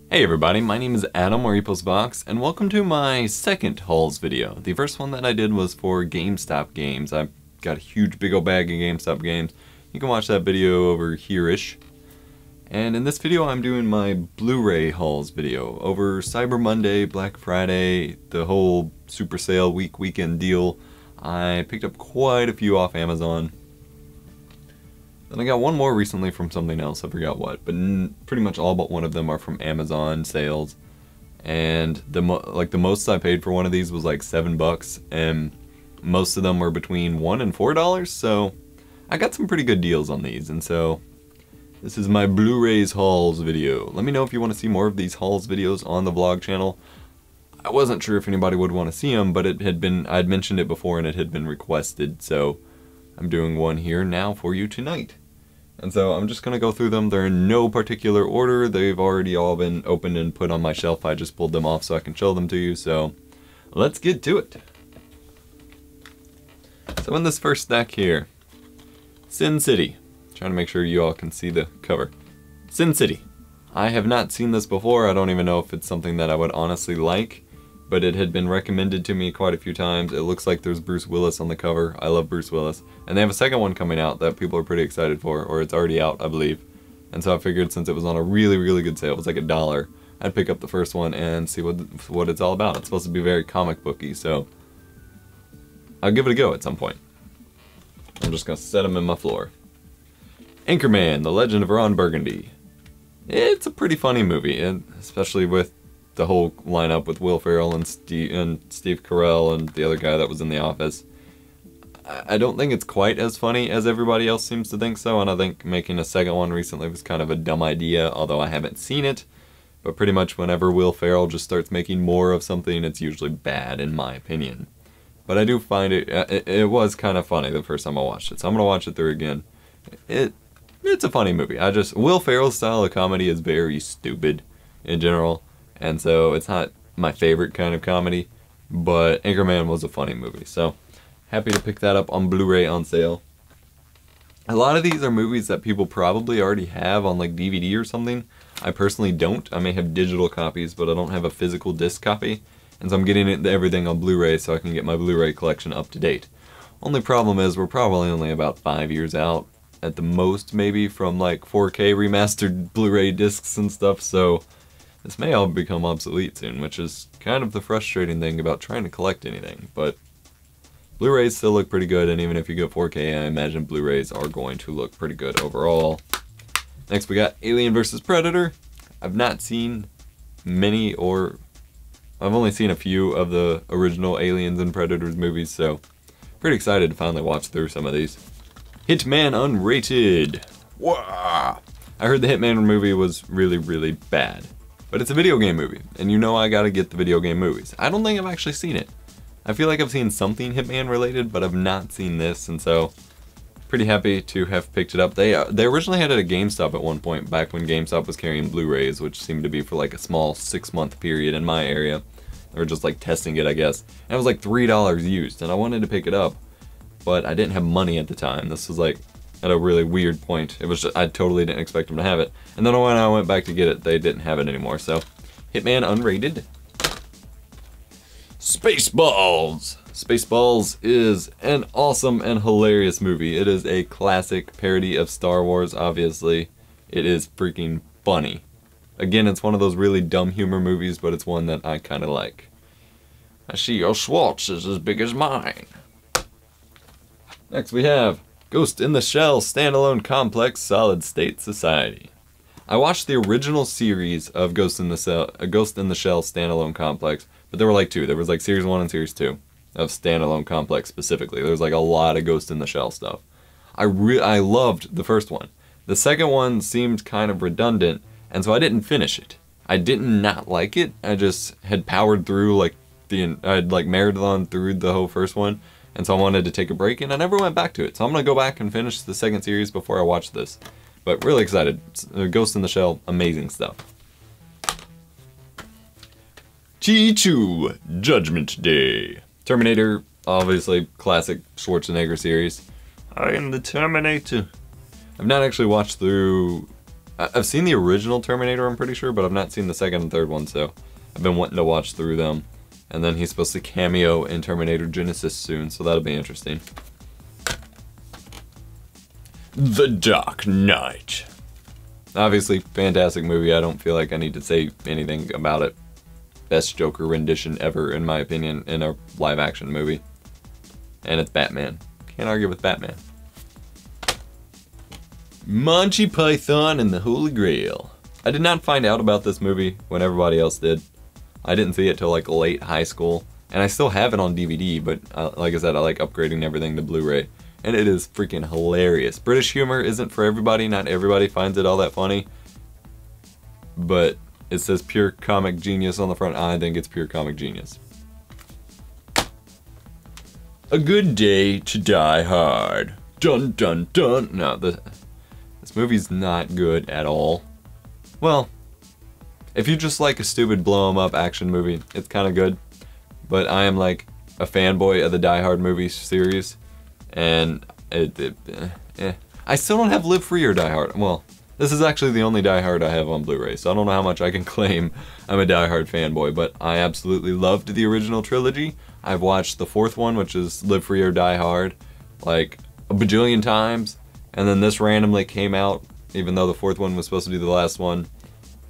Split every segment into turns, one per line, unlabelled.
Hey everybody, my name is Adam or EposBox, and welcome to my second hauls video. The first one that I did was for GameStop games. I've got a huge big old bag of GameStop games. You can watch that video over here-ish. And in this video I'm doing my Blu-ray hauls video. Over Cyber Monday, Black Friday, the whole super sale weekend deal, I picked up quite a few off Amazon. Then I got one more recently from something else, I forgot what, but pretty much all but one of them are from Amazon sales. And the most I paid for one of these was like $7, and most of them were between $1 and $4, so I got some pretty good deals on these. And so this is my Blu-rays hauls video. Let me know if you want to see more of these hauls videos on the vlog channel. I wasn't sure if anybody would want to see them, but I'd mentioned it before and it had been requested, so I'm doing one here now for you tonight. And so I'm just going to go through them. They're in no particular order. They've already all been opened and put on my shelf. I just pulled them off so I can show them to you. So let's get to it. So in this first stack here, Sin City. Trying to make sure you all can see the cover. Sin City. I have not seen this before. I don't even know if it's something that I would honestly like, but it had been recommended to me quite a few times. It looks like there's Bruce Willis on the cover. I love Bruce Willis. And they have a second one coming out that people are pretty excited for, or it's already out, I believe. And so I figured since it was on a really, really good sale, it was like $1, I'd pick up the first one and see what it's all about. It's supposed to be very comic booky, so I'll give it a go at some point. I'm just gonna set them in my floor. Anchorman, The Legend of Ron Burgundy. It's a pretty funny movie, and especially with the whole lineup with Will Ferrell and Steve Carell and the other guy that was in The Office. I don't think it's quite as funny as everybody else seems to think so, and I think making a second one recently was kind of a dumb idea, although I haven't seen it. But pretty much whenever Will Ferrell just starts making more of something, it's usually bad in my opinion. But I do find it was kind of funny the first time I watched it, so I'm going to watch it through again. It's a funny movie. Will Ferrell's style of comedy is very stupid in general. And so it's not my favorite kind of comedy, but Anchorman was a funny movie. So happy to pick that up on Blu-ray on sale. A lot of these are movies that people probably already have on like DVD or something. I personally don't. I may have digital copies, but I don't have a physical disc copy. And so I'm getting everything on Blu-ray so I can get my Blu-ray collection up to date. Only problem is we're probably only about 5 years out at the most, maybe, from like 4K remastered Blu-ray discs and stuff, so this may all become obsolete soon, which is kind of the frustrating thing about trying to collect anything. But Blu-rays still look pretty good, and even if you get 4K, I imagine Blu-rays are going to look pretty good overall. Next we got Alien vs. Predator. I've not seen many, or I've only seen a few of the original Aliens and Predators movies, so pretty excited to finally watch through some of these. Hitman Unrated. Wah! I heard the Hitman movie was really, really bad. But it's a video game movie, and you know I gotta get the video game movies. I don't think I've actually seen it. I feel like I've seen something Hitman related, but I've not seen this, and so pretty happy to have picked it up. They originally had it at GameStop at one point, back when GameStop was carrying Blu-rays, which seemed to be for like a small 6-month period in my area. They were just like testing it, I guess. And it was like $3 used, and I wanted to pick it up, but I didn't have money at the time. This was like at a really weird point. It was just, I totally didn't expect them to have it. And then when I went back to get it, they didn't have it anymore. So, Hitman Unrated. Spaceballs! Spaceballs is an awesome and hilarious movie. It is a classic parody of Star Wars, obviously. It is freaking funny. Again, it's one of those really dumb humor movies, but it's one that I kind of like. I see your Schwartz is as big as mine. Next we have Ghost in the Shell Standalone Complex Solid State Society. I watched the original series of Ghost in the Shell Standalone Complex, but there were like two. There was like Series 1 and Series 2 of Standalone Complex specifically. There was like a lot of Ghost in the Shell stuff. I loved the first one. The second one seemed kind of redundant, and so I didn't finish it. I did not like it. I just had powered through I'd marathoned through the whole first one. And so I wanted to take a break, and I never went back to it. So I'm going to go back and finish the second series before I watch this. But really excited. Ghost in the Shell, amazing stuff. T2 Judgment Day. Terminator, obviously, classic Schwarzenegger series. I am the Terminator. I've not actually watched through I've seen the original Terminator, I'm pretty sure, but I've not seen the second and third one, so I've been wanting to watch through them. And then he's supposed to cameo in Terminator Genesis soon, so that'll be interesting. The Dark Knight. Obviously, fantastic movie. I don't feel like I need to say anything about it. Best Joker rendition ever, in my opinion, in a live-action movie. And it's Batman. Can't argue with Batman. Monty Python and the Holy Grail. I did not find out about this movie when everybody else did. I didn't see it till like late high school. And I still have it on DVD, but like I said, I like upgrading everything to Blu-ray. And it is freaking hilarious. British humor isn't for everybody. Not everybody finds it all that funny. But it says pure comic genius on the front. I think it's pure comic genius. A Good Day to Die Hard. Dun dun dun. No, this movie's not good at all. Well, if you just like a stupid blow 'em up action movie, it's kind of good. But I am like a fanboy of the Die Hard movie series. And I still don't have Live Free or Die Hard. Well, this is actually the only Die Hard I have on Blu-ray, so I don't know how much I can claim I'm a Die Hard fanboy, but I absolutely loved the original trilogy. I've watched the fourth one, which is Live Free or Die Hard, like a bajillion times, and then this randomly came out, even though the fourth one was supposed to be the last one,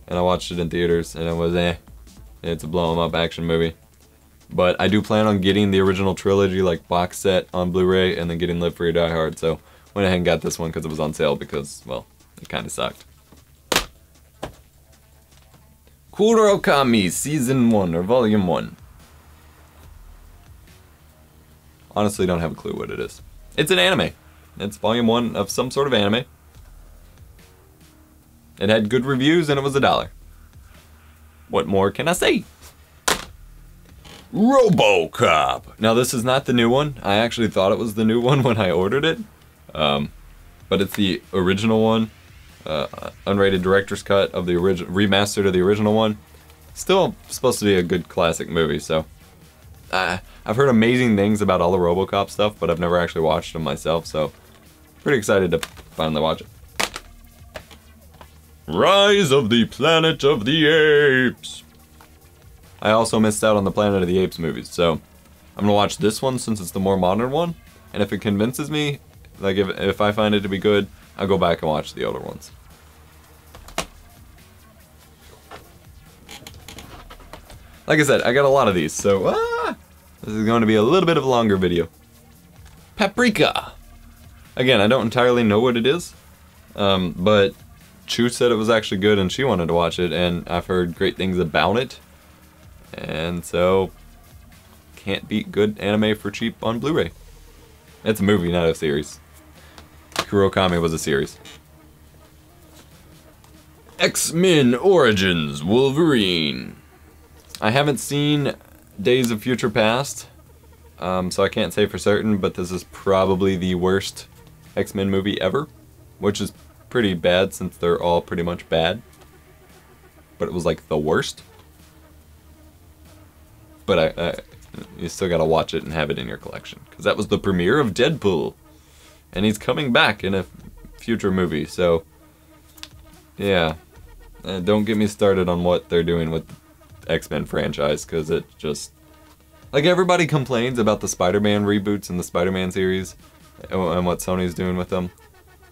and I watched it in theaters, and it was it's a blow 'em up action movie. But I do plan on getting the original trilogy, like box set on Blu-ray, and then getting Live Free or Die Hard, so went ahead and got this one because it was on sale because, well, it kind of sucked. Kurokami Season 1 or Volume 1. Honestly, don't have a clue what it is. It's an anime. It's Volume 1 of some sort of anime. It had good reviews and it was $1. What more can I say? Robocop. Now this is not the new one. I actually thought it was the new one when I ordered it. But it's the original one. Unrated director's cut of the original, remastered of the original one. Still supposed to be a good classic movie, so. I've heard amazing things about all the Robocop stuff, but I've never actually watched them myself, so. Pretty excited to finally watch it. Rise of the Planet of the Apes. I also missed out on the Planet of the Apes movies, so I'm gonna watch this one since it's the more modern one, and if it convinces me, like if I find it to be good, I'll go back and watch the older ones. Like I said, I got a lot of these, so this is going to be a little bit of a longer video. Paprika! Again, I don't entirely know what it is, but Chu said it was actually good and she wanted to watch it, and I've heard great things about it. And so, can't beat good anime for cheap on Blu-ray. It's a movie, not a series. Kurokami was a series. X-Men Origins Wolverine. I haven't seen Days of Future Past, so I can't say for certain, but this is probably the worst X-Men movie ever, which is pretty bad since they're all pretty much bad. But it was like the worst. But you still gotta watch it and have it in your collection, because that was the premiere of Deadpool, and he's coming back in a future movie, so yeah. Don't get me started on what they're doing with the X-Men franchise, because it just, like, everybody complains about the Spider-Man reboots and the Spider-Man series and what Sony's doing with them.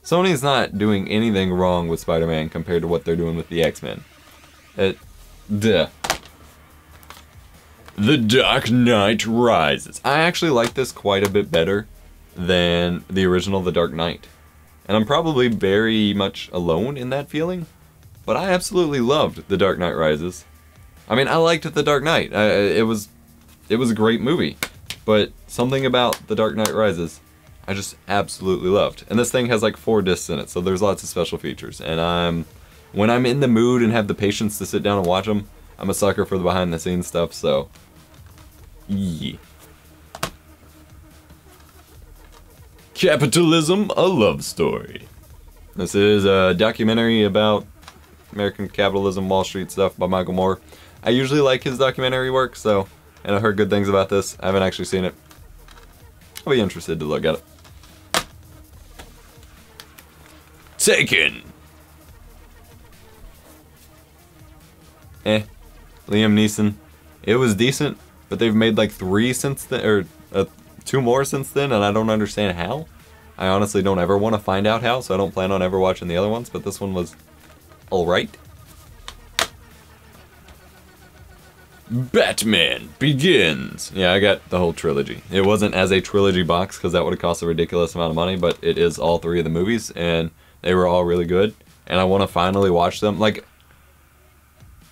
Sony's not doing anything wrong with Spider-Man compared to what they're doing with the X-Men. The Dark Knight Rises. I actually like this quite a bit better than the original The Dark Knight. And I'm probably very much alone in that feeling, but I absolutely loved The Dark Knight Rises. I mean, I liked The Dark Knight. It was a great movie, but something about The Dark Knight Rises I just absolutely loved. And this thing has like 4 discs in it, so there's lots of special features. And when I'm in the mood and have the patience to sit down and watch them, I'm a sucker for the behind the scenes stuff, so yeah. Capitalism, a Love Story. This is a documentary about American capitalism, Wall Street stuff by Michael Moore. I usually like his documentary work, so, and I heard good things about this. I haven't actually seen it. I'll be interested to look at it. Taken. Liam Neeson, it was decent, but they've made like 3 since then, or 2 more since then, and I don't understand how. I honestly don't ever want to find out how, so I don't plan on ever watching the other ones, but this one was alright. Batman Begins! Yeah, I got the whole trilogy. It wasn't as a trilogy box, because that would have cost a ridiculous amount of money, but it is all 3 of the movies, and they were all really good, and I want to finally watch them. Like,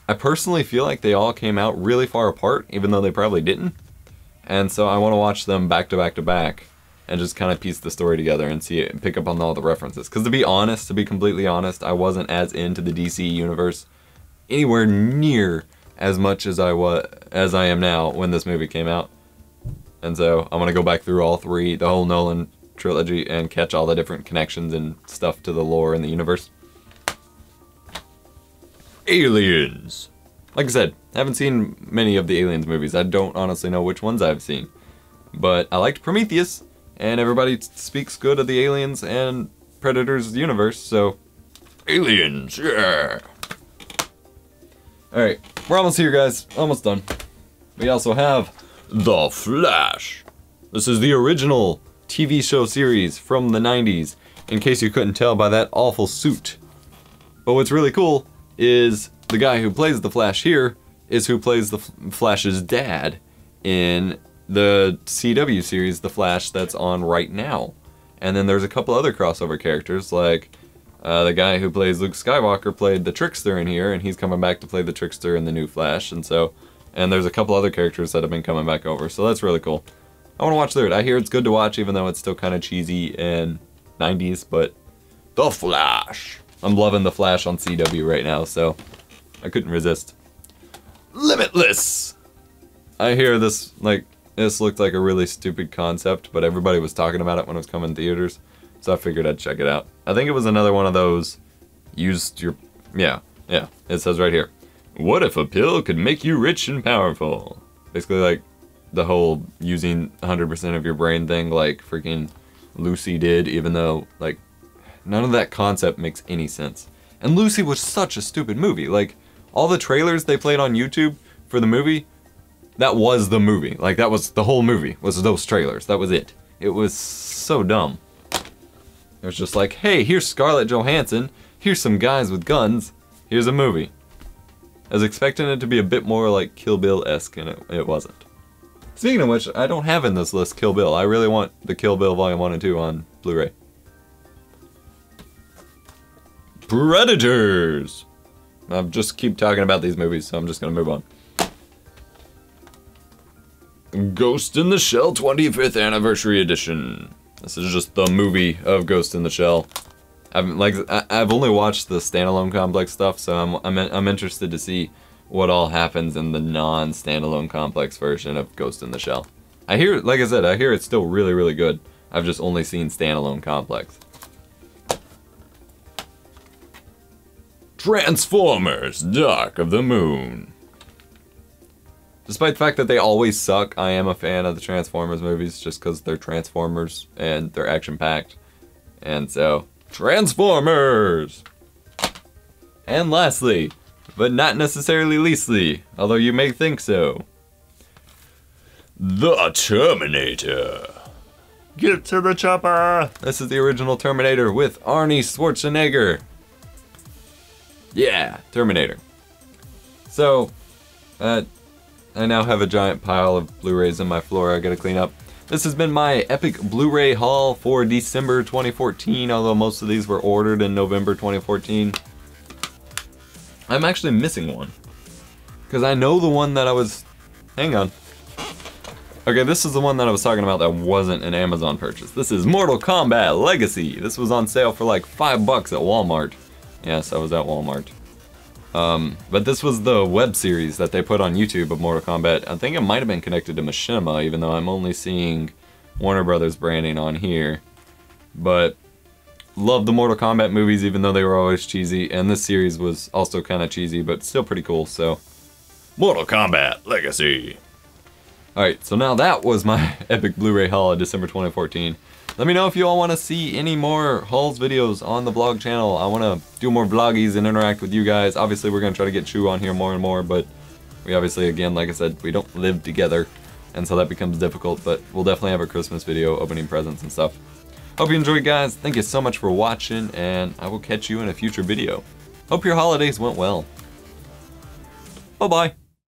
I personally feel like they all came out really far apart, even though they probably didn't, and so I want to watch them back to back to back, and just kind of piece the story together and see it, and pick up on all the references. Because to be completely honest, I wasn't as into the DC universe anywhere near as much as I am now when this movie came out. And so I'm gonna go back through all 3, the whole Nolan trilogy, and catch all the different connections and stuff to the lore in the universe. Aliens. Like I said, I haven't seen many of the Aliens movies. I don't honestly know which ones I've seen. But I liked Prometheus, and everybody speaks good of the Aliens and Predators universe, so Aliens, yeah! Alright, we're almost here, guys. Almost done. We also have The Flash. This is the original TV show series from the 90s, in case you couldn't tell by that awful suit. But what's really cool is the guy who plays the Flash here is who plays the Flash's dad in the CW series, The Flash, that's on right now. And then there's a couple other crossover characters, like the guy who plays Luke Skywalker played the Trickster in here, and he's coming back to play the Trickster in the new Flash, and there's a couple other characters that have been coming back over, so that's really cool. I want to watch through it. I hear it's good to watch, even though it's still kind of cheesy and 90s, but The Flash. I'm loving The Flash on CW right now, so I couldn't resist. Limitless! I hear this, like, this looked like a really stupid concept, but everybody was talking about it when it was coming in theaters, so I figured I'd check it out. I think it was another one of those, yeah, it says right here, what if a pill could make you rich and powerful? Basically like the whole using 100% of your brain thing like freaking Lucy did, even though, like, none of that concept makes any sense. And Lucy was such a stupid movie. Like, all the trailers they played on YouTube for the movie, that was the movie. Like, that was the whole movie, was those trailers. That was it. It was so dumb. It was just like, hey, here's Scarlett Johansson, here's some guys with guns, here's a movie. I was expecting it to be a bit more like Kill Bill-esque, and it wasn't. Speaking of which, I don't have in this list Kill Bill. I really want the Kill Bill Volume 1 and 2 on Blu-ray. Predators! I'll just keep talking about these movies, so I'm just gonna move on. Ghost in the Shell 25th Anniversary Edition. This is just the movie of Ghost in the Shell. I've only watched the standalone complex stuff, so I'm interested to see what all happens in the non-standalone complex version of Ghost in the Shell. I hear, like I said, I hear it's still really, really good. I've just only seen standalone complex. Transformers: Dark of the Moon. Despite the fact that they always suck, I am a fan of the Transformers movies just because they're Transformers and they're action-packed. And so, Transformers! And lastly, but not necessarily leastly, although you may think so, The Terminator. Get to the chopper! This is the original Terminator with Arnie Schwarzenegger. Yeah, Terminator. So, I now have a giant pile of Blu-rays on my floor I gotta clean up. This has been my epic Blu-ray haul for December 2014, although most of these were ordered in November 2014. I'm actually missing one, because I know the one that I was... Hang on. Okay, this is the one that I was talking about that wasn't an Amazon purchase. This is Mortal Kombat Legacy. This was on sale for like $5 at Walmart. Yes, I was at Walmart. But this was the web series that they put on YouTube of Mortal Kombat. I think it might have been connected to Machinima, even though I'm only seeing Warner Brothers branding on here. But love the Mortal Kombat movies, even though they were always cheesy, and this series was also kind of cheesy, but still pretty cool, so... Mortal Kombat Legacy! Alright, so now that was my epic Blu-ray haul of December 2014. Let me know if you all want to see any more hauls videos on the vlog channel. I want to do more vloggies and interact with you guys. Obviously, we're going to try to get Chew on here more and more, but we obviously, again, like I said, we don't live together, and so that becomes difficult, but we'll definitely have a Christmas video opening presents and stuff. Hope you enjoyed, guys. Thank you so much for watching, and I will catch you in a future video. Hope your holidays went well. Bye-bye.